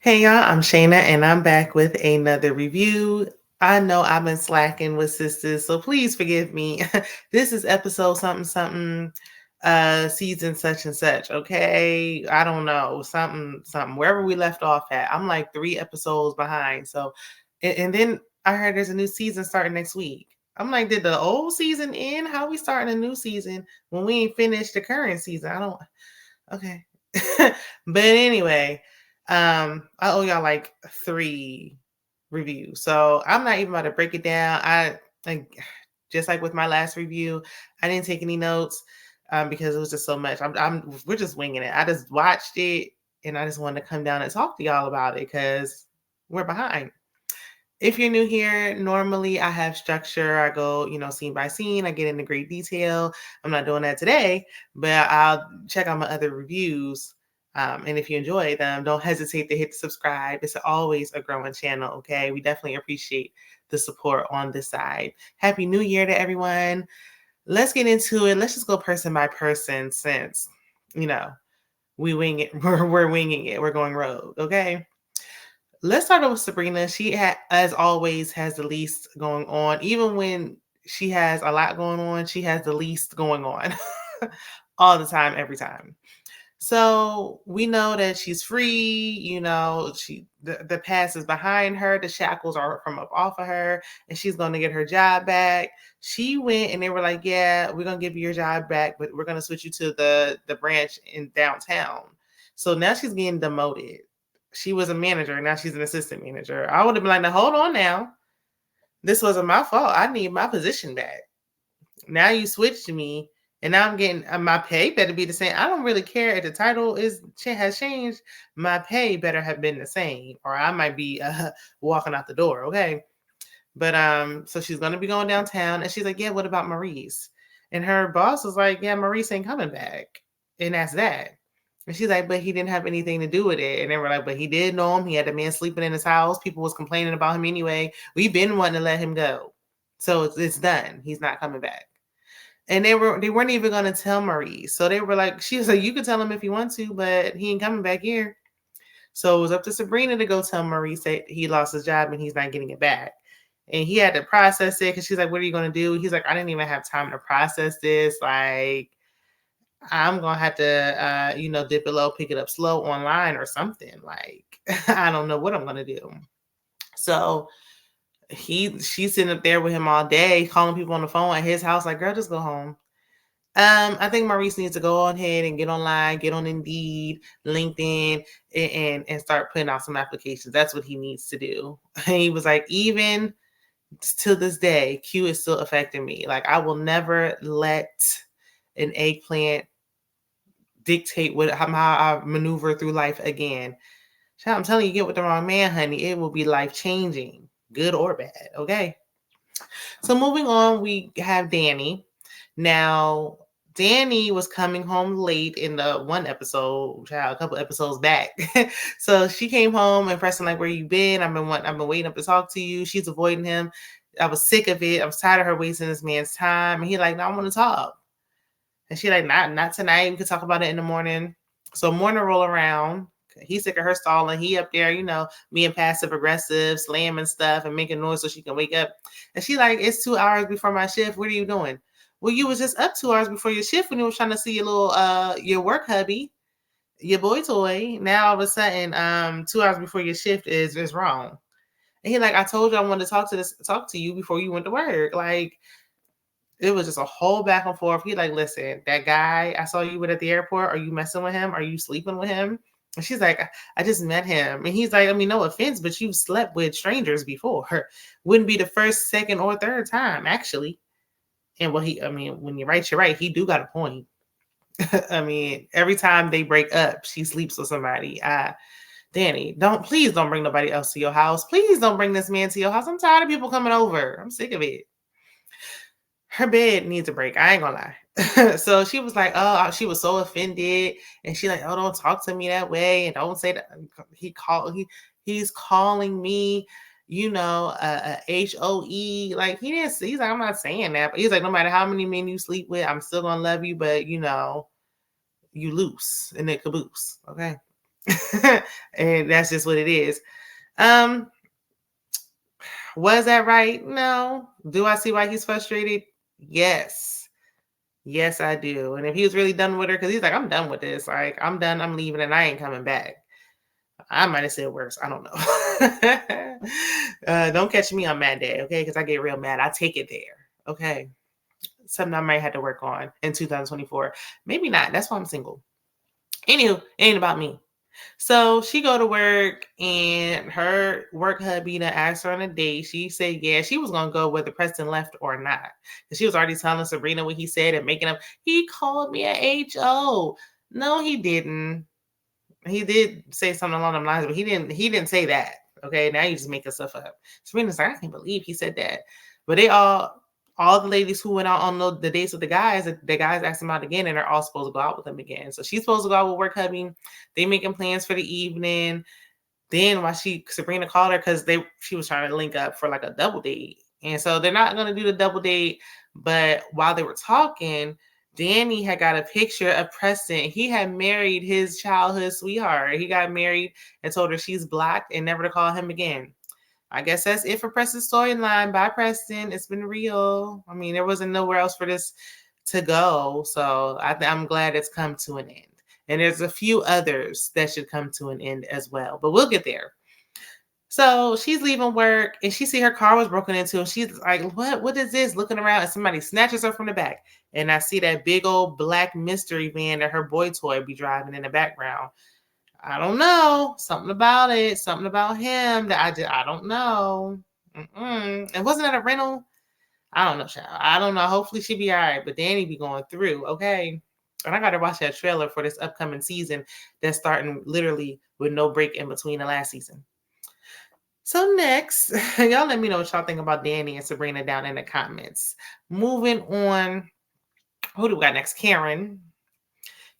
Hey y'all, I'm Shayna and I'm back with another review. I know I've been slacking with Sistas, so please forgive me. This is episode something something season such and such, okay? I don't know, something wherever we left off at. I'm like 3 episodes behind. So and then I heard there's a new season starting next week. I'm like, did the old season end? How we starting a new season when we ain't finished the current season? I don't Okay. But anyway, I owe y'all like 3 reviews. So I'm not even about to break it down. I like just like with my last review, I didn't take any notes because it was just so much. We're just winging it. I just watched it and I just wanted to come down and talk to y'all about it because we're behind. If you're new here, normally I have structure. I go, scene by scene. I get into great detail. I'm not doing that today, but I'll check out my other reviews. And if you enjoy them, don't hesitate to hit subscribe. It's always a growing channel, okay? We definitely appreciate the support on this side. Happy New Year to everyone. Let's get into it. Let's just go person by person since, you know, we wing it. We're winging it. We're going rogue, okay? Let's start off with Sabrina. As always, has the least going on. Even when she has a lot going on, she has the least going on all the time, every time. So we know that she's free. The past is behind her. The shackles are from up off of her, and she's going to get her job back. She went, and they were like, "Yeah, we're going to give you your job back, but we're going to switch you to the branch in downtown." So now she's getting demoted. She was a manager, now she's an assistant manager. I would have been like, "Now hold on, now this wasn't my fault. I need my position back. Now you switched me." And now I'm getting my pay better be the same. I don't really care if the title has changed. My pay better have been the same, or I might be walking out the door. Okay, but so she's gonna be going downtown, and she's like, "Yeah, what about Maurice?" And her boss was like, "Yeah, Maurice ain't coming back," and that's that. And she's like, "But he didn't have anything to do with it." And they were like, "But he did know him. He had a man sleeping in his house. People was complaining about him anyway. We've been wanting to let him go, so it's done. He's not coming back." And they weren't even gonna tell Maurice. So they were like, she was like, "You can tell him if you want to, but he ain't coming back here." So it was up to Sabrina to go tell Maurice that he lost his job and he's not getting it back. And he had to process it because she's like, "What are you gonna do?" He's like, "I didn't even have time to process this. Like, I'm gonna have to dip it low, pick it up slow online or something. Like, I don't know what I'm gonna do." So she's sitting up there with him all day, calling people on the phone at his house, like, "Girl, just go home." I think Maurice needs to go on ahead and get online, get on Indeed, LinkedIn, and start putting out some applications. That's what he needs to do. And he was like, even to this day, Q is still affecting me. Like, I will never let an eggplant dictate how I maneuver through life again. I'm telling you, get with the wrong man, honey. It will be life changing, good or bad. Okay. So moving on, we have Danny. Now, Danny was coming home late in the one episode, a couple episodes back. So she came home and pressing like, "Where you been? I've been waiting up to talk to you." She's avoiding him. I was sick of it. I was tired of her wasting this man's time. And he like, "No, I want to talk." And she like, "Not tonight. We can talk about it in the morning." So morning roll around. He's sick of her stalling. He up there, being passive aggressive, slamming stuff and making noise so she can wake up. And she like, "It's 2 hours before my shift. What are you doing?" "Well, you was just up 2 hours before your shift when you was trying to see your little your work hubby, your boy toy. Now all of a sudden, 2 hours before your shift is wrong." And he like, "I told you I wanted to talk to you before you went to work." Like, it was just a whole back and forth. He like, "Listen, that guy I saw you with at the airport, are you messing with him? Are you sleeping with him?" And she's like, "I just met him." And he's like, "I mean, no offense, but you've slept with strangers before. Wouldn't be the first, second, or third time, actually." And when you're right, you're right. He do got a point. I mean, every time they break up, she sleeps with somebody. Danny, please don't bring nobody else to your house. Please don't bring this man to your house. I'm tired of people coming over. I'm sick of it. Her bed needs a break. I ain't gonna lie. So she was like, "Oh," she was so offended, and she like, "Oh, don't talk to me that way, and don't say that." He's calling me, HOE. Like, he didn't. He's like, "I'm not saying that," but he's like, "No matter how many men you sleep with, I'm still gonna love you, but you loose in the caboose." Okay. And that's just what it is. Um, was that right? No. Do I see why he's frustrated? Yes. Yes, I do. And if he was really done with her, because he's like, I'm done with this. Like, I'm done. I'm leaving and I ain't coming back. I might have said worse. I don't know. Don't catch me on mad day, okay? Because I get real mad. I take it there, okay? Something I might have to work on in 2024. Maybe not. That's why I'm single. Anywho, it ain't about me. So she go to work and her work hubby to asked her on a date. She said, yeah, she was going to go whether Preston left or not. And she was already telling Sabrina what he said and making up. He called me a HO. No, he didn't. He did say something along those lines, but he didn't say that. Okay, now you just making stuff up. Serena's like, I can't believe he said that. But they all the ladies who went out on the dates with the guys asked them out again, and they're all supposed to go out with them again. So she's supposed to go out with work hubby. They making plans for the evening. Then while Sabrina called her because she was trying to link up for like a double date. And so they're not gonna do the double date. But while they were talking, Danny had got a picture of Preston. He had married his childhood sweetheart. He got married and told her she's blocked and never to call him again. I guess that's it for Preston's storyline. Bye, Preston. It's been real. I mean, there wasn't nowhere else for this to go. So I'm glad it's come to an end. And there's a few others that should come to an end as well. But we'll get there. So she's leaving work and she see her car was broken into. And she's like, what is this? Looking around and somebody snatches her from the back. And I see that big old black mystery van that her boy toy be driving in the background. I don't know. Something about it. Something about him that I don't know. And wasn't that a rental? I don't know, child. I don't know. Hopefully she be all right. But Danny be going through, okay? And I got to watch that trailer for this upcoming season that's starting literally with no break in between the last season. So next, y'all let me know what y'all think about Danny and Sabrina down in the comments. Moving on. Who do we got next? Karen.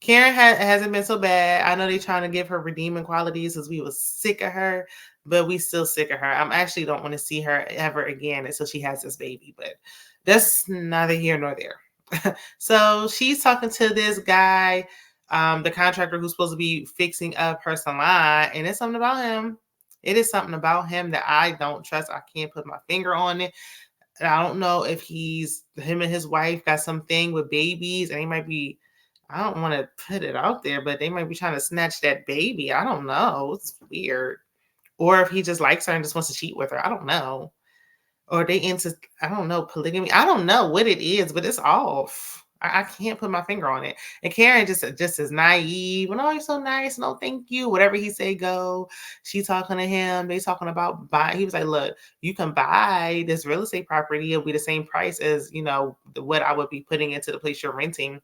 Karen hasn't been so bad. I know they're trying to give her redeeming qualities because we was sick of her, but we still sick of her. I'm actually don't want to see her ever again until she has this baby, but that's neither here nor there. So she's talking to this guy, the contractor who's supposed to be fixing up her salon, and it's something about him. It is something about him that I don't trust. I can't put my finger on it. I don't know if him and his wife got something with babies, and he might be. I don't want to put it out there, but they might be trying to snatch that baby. I don't know. It's weird. Or if he just likes her and just wants to cheat with her. I don't know. Or they into, I don't know, polygamy. I don't know what it is, but it's off. I can't put my finger on it. And Karen just is naive. And, oh, you're so nice. No, thank you. Whatever he say, go. She talking to him. They talking about buy. He was like, look, you can buy this real estate property. It'll be the same price as, what I would be putting into the place you're renting.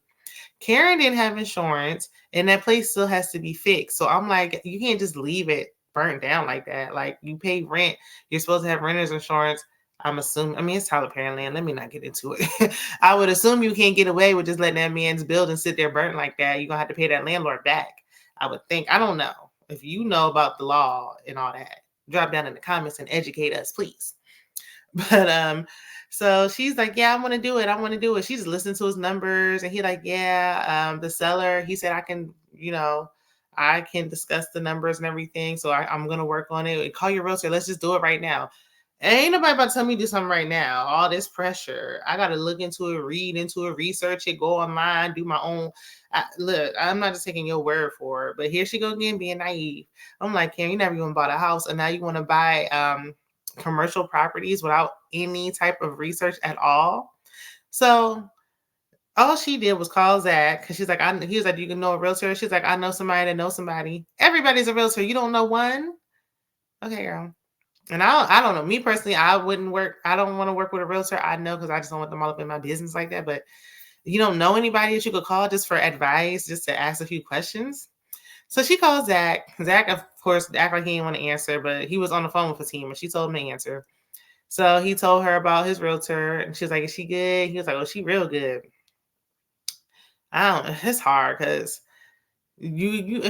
Karen didn't have insurance, and that place still has to be fixed. So I'm like, you can't just leave it burnt down like that. Like, you pay rent. You're supposed to have renter's insurance. I'm assuming, it's Tyler Perry land. Let me not get into it. I would assume you can't get away with just letting that man's building sit there burnt like that. You're going to have to pay that landlord back. I would think. I don't know. If you know about the law and all that, drop down in the comments and educate us, please. But so she's like, yeah, I want to do it. I want to do it. She just listened to his numbers and he like, yeah, the seller, he said, I can discuss the numbers and everything. So I'm going to work on it. Call your realtor. Let's just do it right now. Ain't nobody about to tell me to do something right now. All this pressure. I got to look into it, read into it, research it, go online, do my own. Look, I'm not just taking your word for it, but here she go again being naive. I'm like, Karen, you never even bought a house and now you want to buy commercial properties without any type of research at all. So all she did was call Zach because she's like, he was like, you can know a realtor. She's like, I know somebody that knows somebody. Everybody's a realtor. You don't know one? Okay, girl. And I don't know. Me personally, I wouldn't work. I don't want to work with a realtor. I know because I just don't want them all up in my business like that. But you don't know anybody that you could call just for advice, just to ask a few questions. So she called Zach. Zach, of course, act like he didn't want to answer, but he was on the phone with Fatima and she told him to answer. So he told her about his realtor and she was like, is she good? He was like, oh, she real good. It's hard because you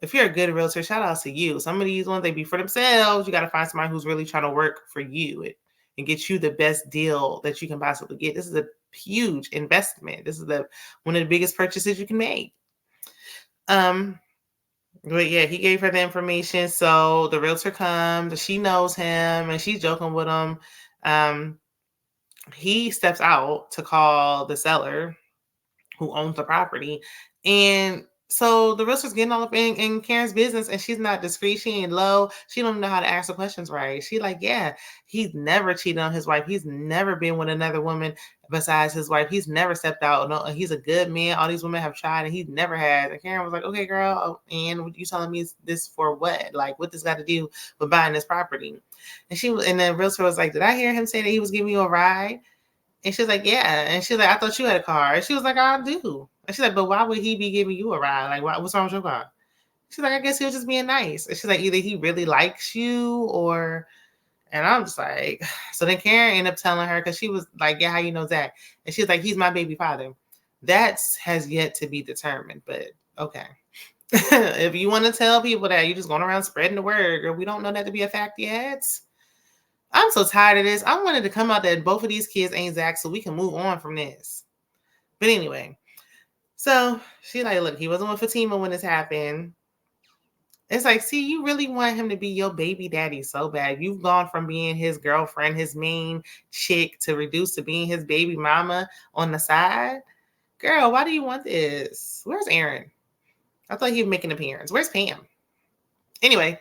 if you're a good realtor, shout out to you. Some of these ones, they be for themselves. You got to find somebody who's really trying to work for you and get you the best deal that you can possibly get. This is a huge investment. This is one of the biggest purchases you can make. But yeah, he gave her the information. So the realtor comes, she knows him, and she's joking with him. Um, he steps out to call the seller who owns the property. And so the realtor's getting all up in Karen's business, and she's not discreet. She ain't low. She don't know how to ask the questions right. She like, yeah, he's never cheated on his wife. He's never been with another woman besides his wife. He's never stepped out. No, he's a good man. All these women have tried, and he never has. And Karen was like, okay, girl, and what you telling me is this for what? Like, what this got to do with buying this property? And the realtor was like, did I hear him say that he was giving you a ride? And she's like, yeah. And she's like, I thought you had a car. And she was like, I do. And she's like, but why would he be giving you a ride? Like, what's wrong with your car? She's like, I guess he was just being nice. And she's like, either he really likes you or, and I'm just like, so then Karen ended up telling her, because she was like, yeah, how you know that? And she's like, he's my baby father. That has yet to be determined, but okay. If you want to tell people that, you're just going around spreading the word, or we don't know that to be a fact yet. I'm so tired of this. I wanted to come out that both of these kids ain't Zach so we can move on from this. But anyway, so she like, look, he wasn't with Fatima when this happened. It's like, see, you really want him to be your baby daddy so bad. You've gone from being his girlfriend, his main chick, to reduce to being his baby mama on the side. Girl, why do you want this? Where's Aaron? I thought he'd make an appearance. Where's Pam? Anyway,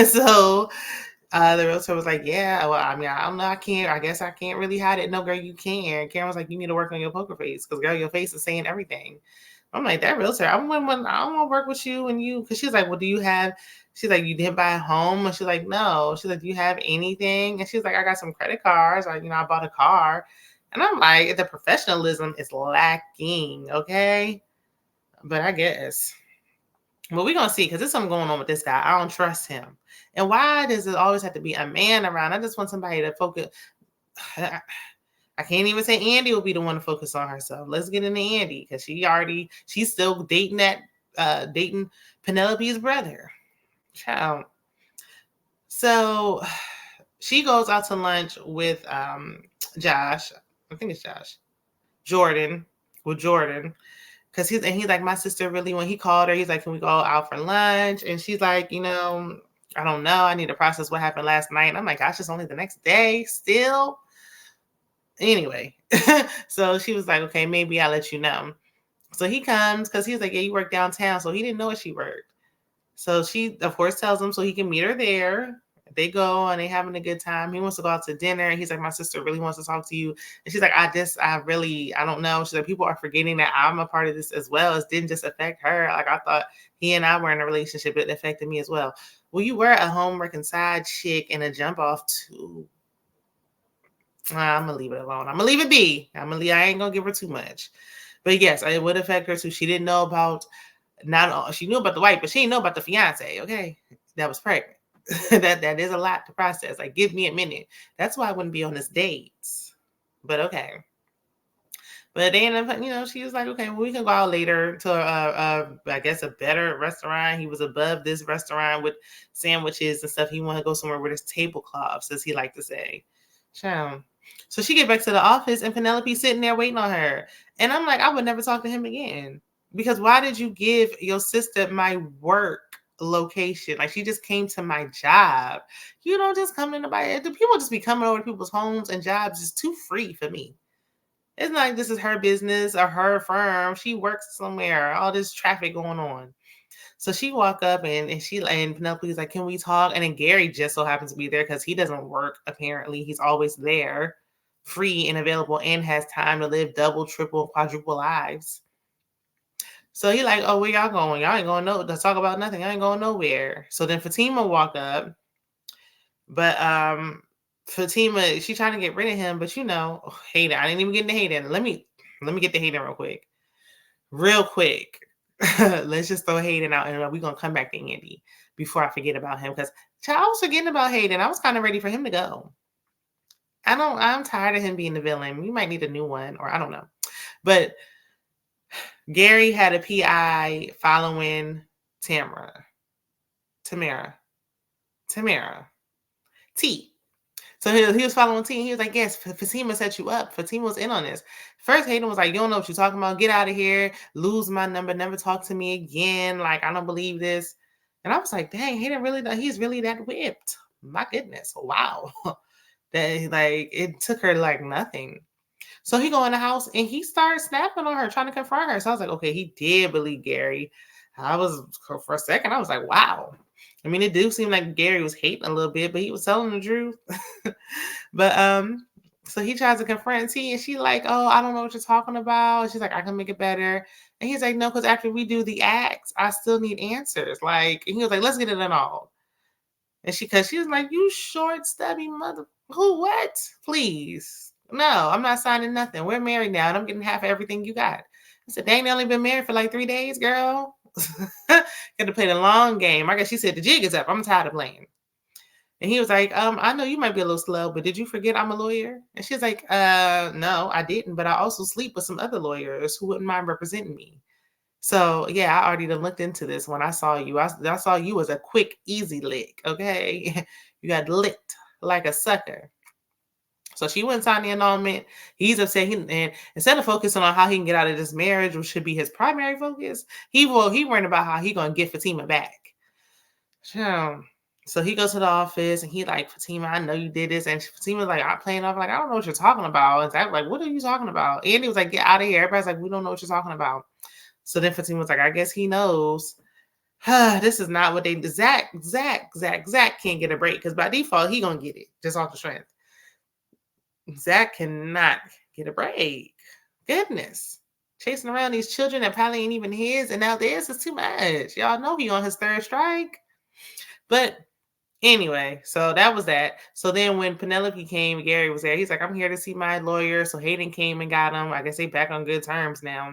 so the realtor was like, yeah, well, I mean, I don't know. I guess I can't really hide it. No, girl, you can. Karen was like, you need to work on your poker face because, girl, your face is saying everything. I'm like, that realtor, I don't want to work with you and you. Because she's like, well, do you have, she's like, you didn't buy a home? And she's like, no. She's like, do you have anything? And she's like, I got some credit cards. Like, I bought a car. And I'm like, the professionalism is lacking. Okay. But I guess. Well, we're going to see because there's something going on with this guy. I don't trust him. And why does it always have to be a man around? I just want somebody to focus. I can't even say Andy will be the one to focus on herself. Let's get into Andy because she's still dating Penelope's brother. Child. So she goes out to lunch with Josh. I think it's Josh. Jordan. With Jordan. Because he's like, my sister really, when he called her, he's like, can we go out for lunch? And she's like, I don't know. I need to process what happened last night. And I'm like, gosh, it's only the next day still. Anyway, so she was like, okay, maybe I'll let you know. So he comes because he was like, yeah, you work downtown. So he didn't know where she worked. So she, of course, tells him so he can meet her there. They go and they having a good time. He wants to go out to dinner. He's like, my sister really wants to talk to you. And she's like, I don't know. She's like, people are forgetting that I'm a part of this as well. It didn't just affect her. Like, I thought he and I were in a relationship. It affected me as well. Well, you were a home reconciled chick and a jump off too. I'm gonna leave it alone. I'm gonna leave it be. I ain't gonna give her too much. But yes, it would affect her too. She didn't know about she knew about the wife, but she didn't know about the fiance. Okay, that was pregnant. that is a lot to process. Like, give me a minute. That's why I wouldn't be on this date. But okay. But they ended up, she was like, okay, well, we can go out later to I guess a better restaurant. He was above this restaurant with sandwiches and stuff. He wanted to go somewhere where there's tablecloths, as he liked to say. Child. So she get back to the office and Penelope's sitting there waiting on her. And I'm like, I would never talk to him again. Because why did you give your sister my work location? Like, she just came to my job. You don't just come to nobody. The people just be coming over to people's homes and jobs is too free for me. It's not like this is her business or her firm. She works somewhere. All this traffic going on. So she walked up and Penelope's like, can we talk? And then Gary just so happens to be there because he doesn't work, apparently. He's always there, free and available, and has time to live double, triple, quadruple lives. So he like, oh, where y'all going? Y'all ain't going to talk about nothing. Y'all ain't going nowhere. So then Fatima walked up. But Fatima, she trying to get rid of him, but Hayden. I didn't even get into Hayden. Let me get to Hayden real quick. Let's just throw Hayden out, and we're gonna come back to Andy before I forget about him because I was forgetting about Hayden. I was kind of ready for him to go. I'm tired of him being the villain. We might need a new one, or I don't know. But Gary had a PI following Tamara. T. So he was following T, and he was like, yes, Fatima set you up. Fatima was in on this. First, Hayden was like, you don't know what you're talking about. Get out of here. Lose my number. Never talk to me again. Like, I don't believe this. And I was like, dang, he didn't really know he's really that whipped. My goodness. Wow. That like it took her like nothing. So he go in the house and he starts snapping on her, trying to confront her. So I was like, okay, he did believe Gary. I was for a second, I was like, wow. I mean, it do seem like Gary was hating a little bit, but he was telling the truth. But so he tries to confront T, and she like, oh, I don't know what you're talking about. She's like, I can make it better. And he's like, no, because after we do the acts, I still need answers. Like, and he was like, let's get it done all. And cause she was like, you short, stubby mother. Who, what? Please. No, I'm not signing nothing. We're married now, and I'm getting half of everything you got. I said, dang, they only been married for like 3 days, girl. Got to play the long game. I guess she said, the jig is up. I'm tired of playing. And he was like, I know you might be a little slow, but did you forget I'm a lawyer? And she's like, no, I didn't. But I also sleep with some other lawyers who wouldn't mind representing me. So yeah, I already done looked into this when I saw you. I saw you as a quick, easy lick. Okay. You got licked like a sucker. So she wouldn't sign the annulment. He's upset. And instead of focusing on how he can get out of this marriage, which should be his primary focus, he worried about how he gonna get Fatima back. So he goes to the office and he like, Fatima, I know you did this. And Fatima's like, I'm playing off like, I don't know what you're talking about. And Zach like, what are you talking about? Andy was like, get out of here. Everybody's like, we don't know what you're talking about. So then Fatima was like, I guess he knows. This is not what they Zach can't get a break because by default he gonna get it just off the strength. Zach cannot get a break. Goodness. Chasing around these children that probably ain't even his, and now this is too much. Y'all know he on his third strike. But anyway, so that was that. So then when Penelope came, Gary was there. He's like, I'm here to see my lawyer. So Hayden came and got him. I guess they back on good terms now.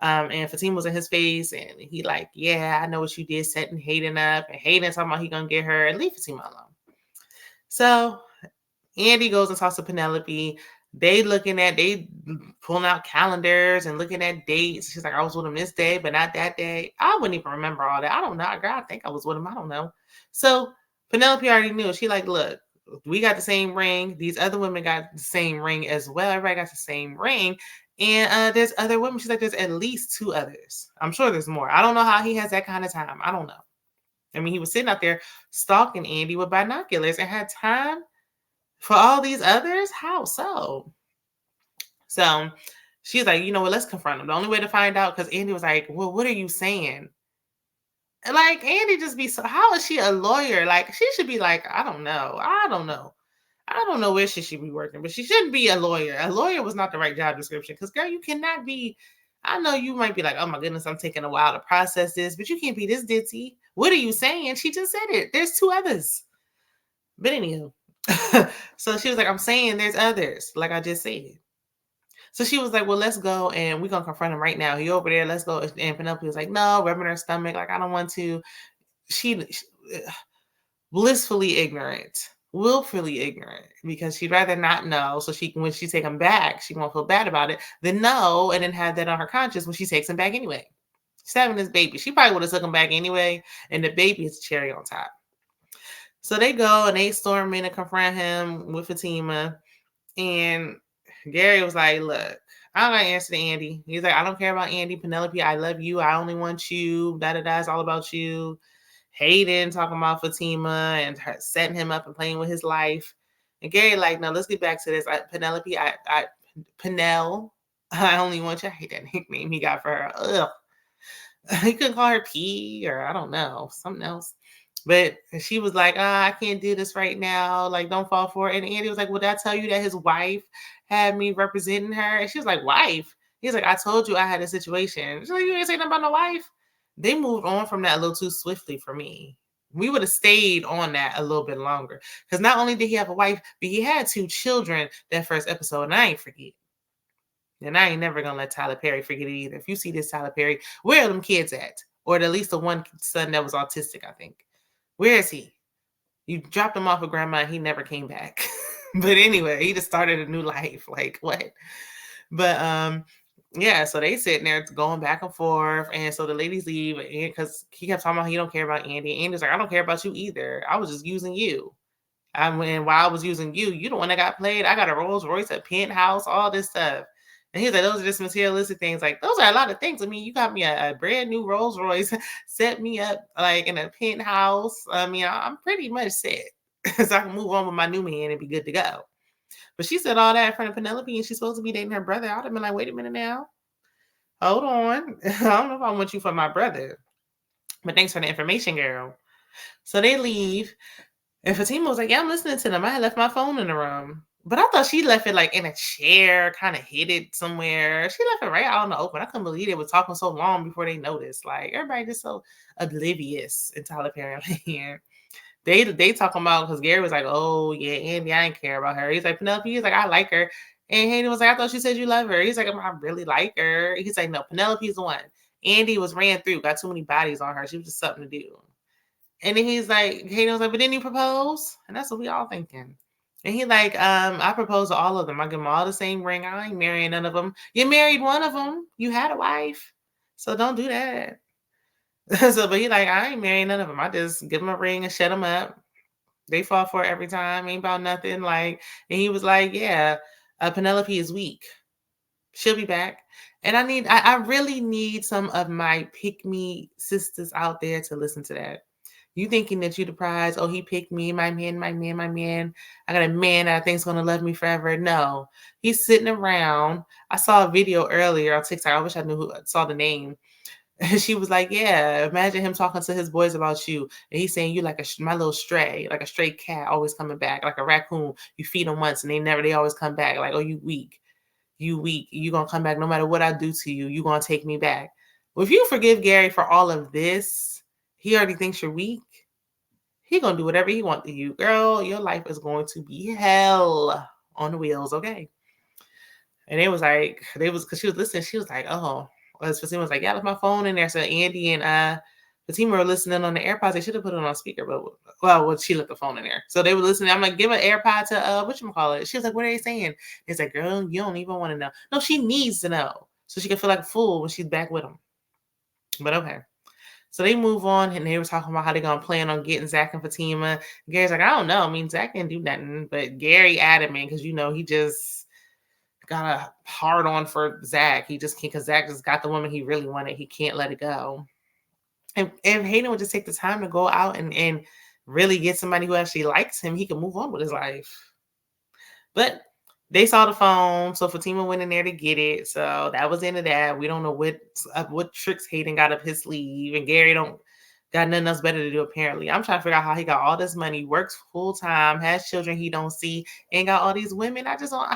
And Fatima was in his face, and he like, yeah, I know what you did, setting Hayden up. And Hayden talking about he gonna get her and leave Fatima alone. So Andy goes and talks to Penelope. They pulling out calendars and looking at dates. She's like, I was with him this day, but not that day. I wouldn't even remember all that. I don't know. Girl, I think I was with him. I don't know. So Penelope already knew. She like, look, we got the same ring. These other women got the same ring as well. Everybody got the same ring. And there's other women. She's like, there's at least 2 others. I'm sure there's more. I don't know how he has that kind of time. I don't know. I mean, he was sitting out there stalking Andy with binoculars and had time for all these others? How so? So she's like, you know what? Let's confront him. The only way to find out, because Andy was like, well, what are you saying? Like, Andy just be so, how is she a lawyer? Like, she should be like, I don't know. I don't know where she should be working, but she shouldn't be a lawyer. A lawyer was not the right job description because, girl, you cannot be. I know you might be like, oh my goodness, I'm taking a while to process this, but you can't be this ditzy. What are you saying? She just said it. There's 2 others. But anywho, so she was like, I'm saying there's others, like I just said. So she was like, well, let's go and we're going to confront him right now. He over there, let's go. And Penelope was like, no, rubbing her stomach. Like, I don't want to. She blissfully ignorant, willfully ignorant, because she'd rather not know. So when she take him back, she won't feel bad about it, than know and then have that on her conscience when she takes him back anyway. She's having this baby. She probably would have took him back anyway. And the baby is cherry on top. So they go and they storm in and confront him with Fatima. And Gary was like, look, I'm going to answer to Andy. He's like, I don't care about Andy. Penelope, I love you. I only want you. Da-da-da. It's all about you. Hayden talking about Fatima and her setting him up and playing with his life. And Gary like, no, let's get back to this. Penelope, Penel, I only want you. I hate that nickname he got for her. Ugh. He couldn't call her P or I don't know, something else. But she was like, I can't do this right now. Like, don't fall for it. And Andy was like, well, did I tell you that his wife had me representing her? And she was like, wife? He's like, I told you I had a situation. She's like, you didn't say nothing about no wife? They moved on from that a little too swiftly for me. We would have stayed on that a little bit longer. Because not only did he have a wife, but he had 2 children that first episode. And I ain't forget. And I ain't never going to let Tyler Perry forget it either. If you see this Tyler Perry, where are them kids at? Or at least the one son that was autistic, I think. Where is he? You dropped him off with grandma and he never came back. But anyway, he just started a new life. Like, what? But yeah, so they sitting there going back and forth. And so the ladies leave because he kept talking about he don't care about Andy. Andy's like, I don't care about you either. I was just using you. And while I was using you, you the one that got played. I got a Rolls Royce, a penthouse, all this stuff. And he's like, those are just materialistic things. Like, those are a lot of things. I mean, you got me a brand new Rolls Royce, set me up like in a penthouse. I mean, I'm pretty much set. So I can move on with my new man and be good to go. But she said all that in front of Penelope, and she's supposed to be dating her brother. I would have been like, wait a minute now. Hold on. I don't know if I want you for my brother. But thanks for the information, girl. So they leave. And Fatima was like, yeah, I'm listening to them. I had left my phone in the room. But I thought she left it like in a chair, kind of hid it somewhere. She left it right out in the open. I couldn't believe they were talking so long before they noticed. Like, everybody just so oblivious in Tyler Perry land. They talking about, because Gary was like, oh yeah, Andy, I didn't care about her. He's like, Penelope, he's like, I like her. And Hayden was like, I thought you said you love her. He's like, I really like her. He's like, no, Penelope's the one. Andy was ran through, got too many bodies on her. She was just something to do. And then he's like, Hayden was like, but didn't you propose? And that's what we all thinking. And he like, I proposed to all of them. I give them all the same ring. I ain't marrying none of them. You married one of them. You had a wife. So don't do that. So, but he like, I ain't marrying none of them. I just give them a ring and shut them up. They fall for it every time. Ain't about nothing. Like, and he was like, yeah, Penelope is weak. She'll be back. And I really need some of my pick me sisters out there to listen to that. You thinking that you the prize? Oh, he picked me, my man, my man, my man. I got a man that I think's gonna love me forever. No, he's sitting around. I saw a video earlier on TikTok. I wish I knew who saw the name. She was like, yeah, imagine him talking to his boys about you. And he's saying you like my little stray, like a stray cat always coming back, like a raccoon. You feed them once and they always come back. Like, oh, you weak. You weak. You gonna come back no matter what I do to you. You gonna take me back. Well, if you forgive Gary for all of this, he already thinks you're weak. He gonna do whatever he wants to you. Girl, your life is going to be hell on the wheels, okay? And it was like, because she was listening, she was like, oh, Fatima was like, yeah, I left my phone in there. So Andy and Fatima were listening on the AirPods. They should have put it on speaker, but she left the phone in there. So they were listening. I'm like, give an AirPod to whatchamacallit. She was like, what are they saying? It's like, girl, you don't even want to know. No, she needs to know. So she can feel like a fool when she's back with him. But okay. So they move on and they were talking about how they're going to plan on getting Zach and Fatima. Gary's like, I don't know. I mean, Zach didn't do nothing, but Gary adamant because, he just got a hard on for Zach. He just can't, because Zach just got the woman he really wanted. He can't let it go. And if Hayden would just take the time to go out and really get somebody who actually likes him, he can move on with his life. But they saw the phone, so Fatima went in there to get it. So that was the end of that. We don't know what tricks Hayden got up his sleeve, and Gary don't got nothing else better to do apparently. I'm trying to figure out how he got all this money, works full time, has children he don't see, and got all these women. I just don't.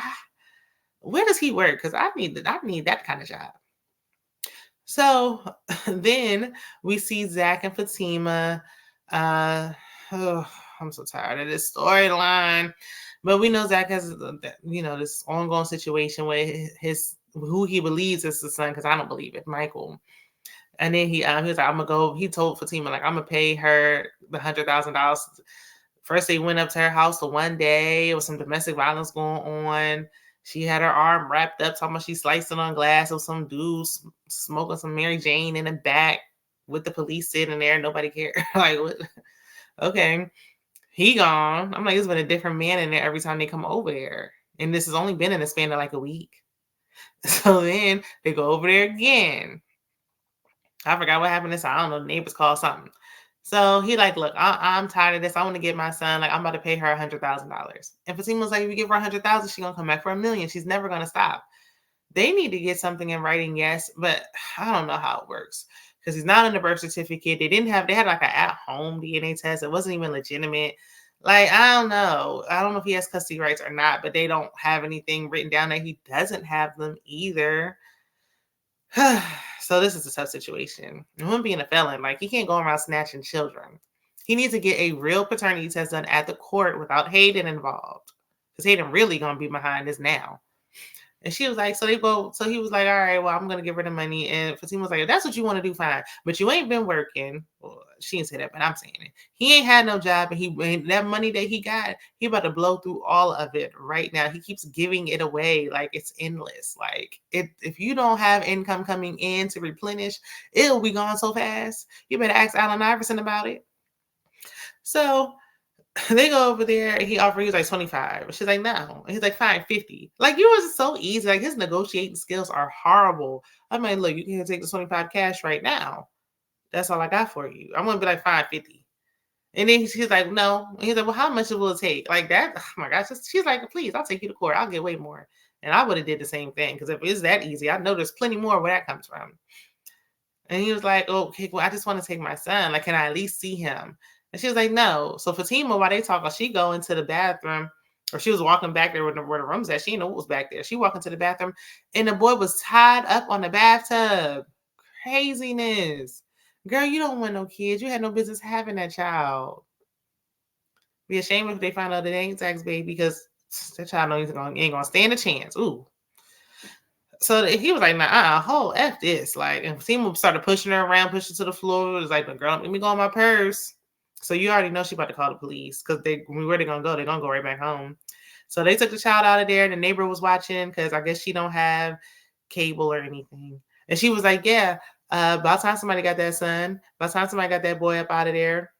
Where does he work? Because I need that kind of job. So then we see Zach and Fatima. I'm so tired of this storyline. But we know Zach has, this ongoing situation with who he believes is the son, because I don't believe it, Michael. And then he was like, I'm gonna go. He told Fatima, like, I'm gonna pay her the $100,000. First, they went up to her house for one day. There was some domestic violence going on. She had her arm wrapped up, talking about she sliced it on glass of some dudes smoking some Mary Jane in the back with the police sitting there. Nobody cared. Like, what? Okay. He gone. I'm like, it's been a different man in there every time they come over there. And this has only been in the span of like a week. So then they go over there again. I forgot what happened this. I don't know. The neighbors called something. So he like, look, I'm tired of this. I want to get my son. Like, I'm about to pay her $100,000. And Fatima was like, if you give her $100,000, she's gonna come back for $1 million. She's never gonna stop. They need to get something in writing, yes, but I don't know how it works. Because he's not on the birth certificate. They had like an at-home DNA test. It wasn't even legitimate. Like, I don't know. I don't know if he has custody rights or not, but they don't have anything written down that he doesn't have them either. So this is a tough situation. And him being a felon, like, he can't go around snatching children. He needs to get a real paternity test done at the court without Hayden involved. Because Hayden really going to be behind this now. And she was like, so he was like, all right, well, I'm going to give her the money. And Fatima was like, if that's what you want to do, fine. But you ain't been working. Well, she didn't say that, but I'm saying it. He ain't had no job. And that money that he got, he about to blow through all of it right now. He keeps giving it away like it's endless. Like, if you don't have income coming in to replenish, it'll be gone so fast. You better ask Allen Iverson about it. So They go over there and he was like 25. She's like, no. And he's like, fine, 50. Like, you was so easy. Like, his negotiating skills are horrible. I'm like, look, you can take the 25 cash right now. That's all I got for you. I'm gonna be like, fine, 50. And then she's like, no. And he's like, well, how much will it take? Like that. Oh my gosh. She's like, please, I'll take you to court. I'll get way more. And I would have did the same thing. Because if it's that easy, I know there's plenty more where that comes from. And he was like, oh, okay, well, I just want to take my son. Like, can I at least see him? And she was like, no. So Fatima, while they talking, she go into the bathroom, or she was walking back there where the room's at. She didn't know what was back there. She walked into the bathroom, and the boy was tied up on the bathtub. Craziness. Girl, you don't want no kids. You had no business having that child. Be ashamed if they find out that they ain't Zach's baby, because that child ain't gonna stand a chance. Ooh. So he was like, nah, F this. Like, and Fatima started pushing her around, pushing to the floor. It was like, girl, let me go on my purse. So you already know she about to call the police, because where they gonna go? They're gonna go right back home. So they took the child out of there. The neighbor was watching, because I guess she don't have cable or anything. And she was like, yeah, by the time somebody got that son, by the time somebody got that boy up out of there,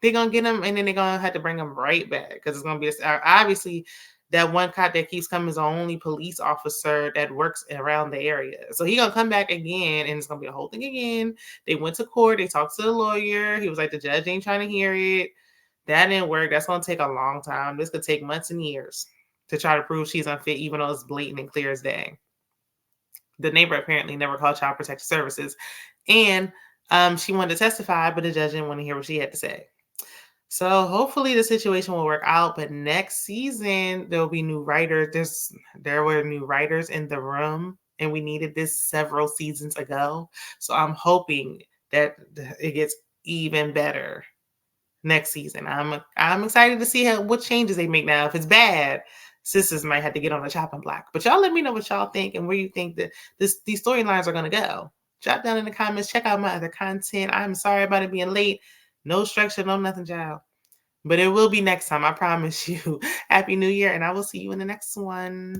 they're gonna get him, and then they're gonna have to bring him right back, because it's gonna be obviously that one cop that keeps coming is the only police officer that works around the area. So he gonna come back again, and it's gonna be a whole thing again. They went to court, they talked to the lawyer. He was like, the judge ain't trying to hear it. That didn't work. That's gonna take a long time. This could take months and years to try to prove she's unfit, even though it's blatant and clear as day. The neighbor apparently never called Child Protective Services, and she wanted to testify, but the judge didn't want to hear what she had to say. So hopefully the situation will work out. But next season there'll be new writers. There were new writers in the room, and we needed this several seasons ago. So I'm hoping that it gets even better next season. I'm excited to see what changes they make now. If it's bad, Sistas might have to get on the chopping block. But y'all let me know what y'all think and where you think that these storylines are gonna go. Drop down in the comments. Check out my other content. I'm sorry about it being late. No structure, no nothing, child. But it will be next time. I promise you. Happy New Year, and I will see you in the next one.